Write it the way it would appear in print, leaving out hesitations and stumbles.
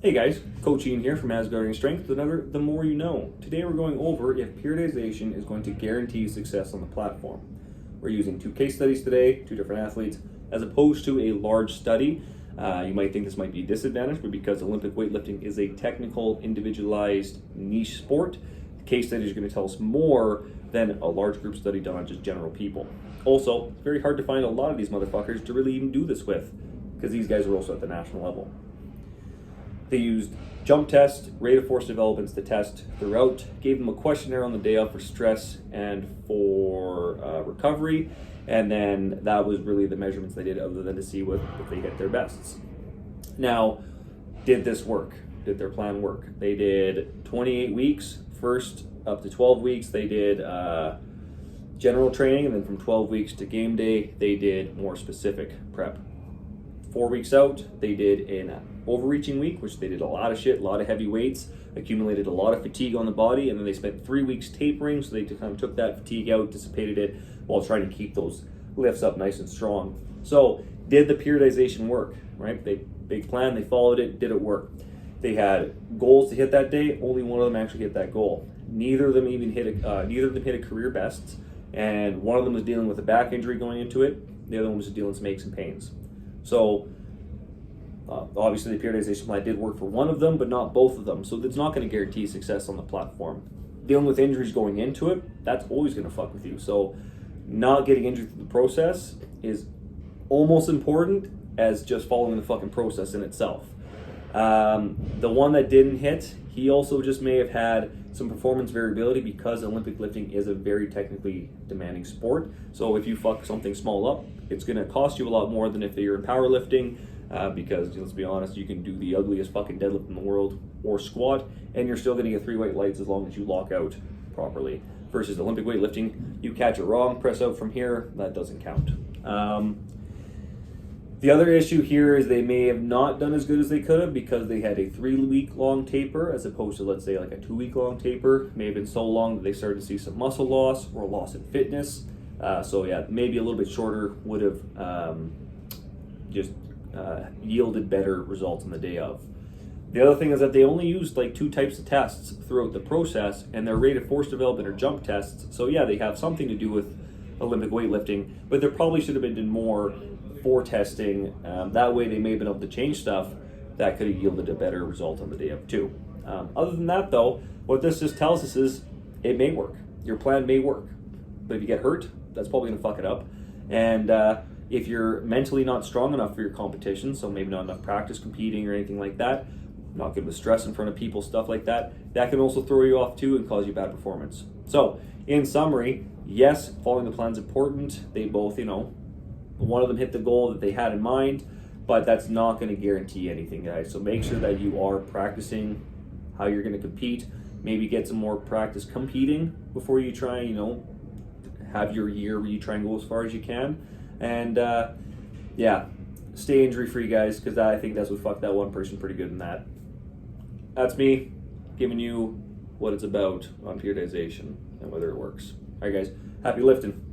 Hey guys, Coach Ian here from Asgardian Strength with another The More You Know. Today we're going over if periodization is going to guarantee success on the platform. We're using two case studies today, two different athletes, as opposed to a large study. You might think this might be a disadvantage, but because Olympic weightlifting is a technical, individualized, niche sport, the case study is going to tell us more than a large group study done on just general people. Also, it's very hard to find a lot of these motherfuckers to really even do this with, because these guys are also at the national level. They used jump test, rate of force developments to test throughout, gave them a questionnaire on the day of for stress and for recovery, and then that was really the measurements they did other than to see if they hit their bests. Now, did this work? Did their plan work? They did 28 weeks, first up to 12 weeks they did general training, and then from 12 weeks to game day they did more specific prep. 4 weeks out, they did an overreaching week, which they did a lot of shit, a lot of heavy weights, accumulated a lot of fatigue on the body, and then they spent 3 weeks tapering, so they kind of took that fatigue out, dissipated it, while trying to keep those lifts up nice and strong. So, did the periodization work, right? Big plan, they followed it, did it work? They had goals to hit that day, only one of them actually hit that goal. Neither of them hit a career best, and one of them was dealing with a back injury going into it, the other one was dealing with some aches and pains. So, obviously the periodization plan did work for one of them, but not both of them. So it's not going to guarantee success on the platform. Dealing with injuries going into it, that's always going to fuck with you. So not getting injured through the process is almost important as just following the fucking process in itself. The one that didn't hit, he also just may have had some performance variability because Olympic lifting is a very technically demanding sport. So if you fuck something small up, it's going to cost you a lot more than if you're in powerlifting, because let's be honest, you can do the ugliest fucking deadlift in the world or squat, and you're still going to get 3 weight lights as long as you lock out properly. Versus Olympic weightlifting, you catch it wrong, press out from here, that doesn't count. The other issue here is they may have not done as good as they could have because they had a 3-week long taper as opposed to, let's say, like a 2-week long taper. It may have been so long that they started to see some muscle loss or loss in fitness. So yeah, maybe a little bit shorter would have yielded better results on the day of. The other thing is that they only used like 2 types of tests throughout the process, and their rate of force development are jump tests. So yeah, they have something to do with Olympic weightlifting, but there probably should have been more for testing. That way they may have been able to change stuff that could have yielded a better result on the day of too. Other than that though, what this just tells us is it may work. Your plan may work, but if you get hurt, that's probably going to fuck it up. And if you're mentally not strong enough for your competition, so maybe not enough practice competing or anything like that, not good with stress in front of people, stuff like that, that can also throw you off too and cause you bad performance. So in summary, yes, following the plan's important. They both, one of them hit the goal that they had in mind, but that's not going to guarantee anything, guys. So make sure that you are practicing how you're going to compete. Maybe get some more practice competing before you try, have your year where you try and go as far as you can. And yeah, stay injury free, guys, because I think that's what fucked that one person pretty good in that. That's me giving you what it's about on periodization and whether it works. All right, guys, happy lifting.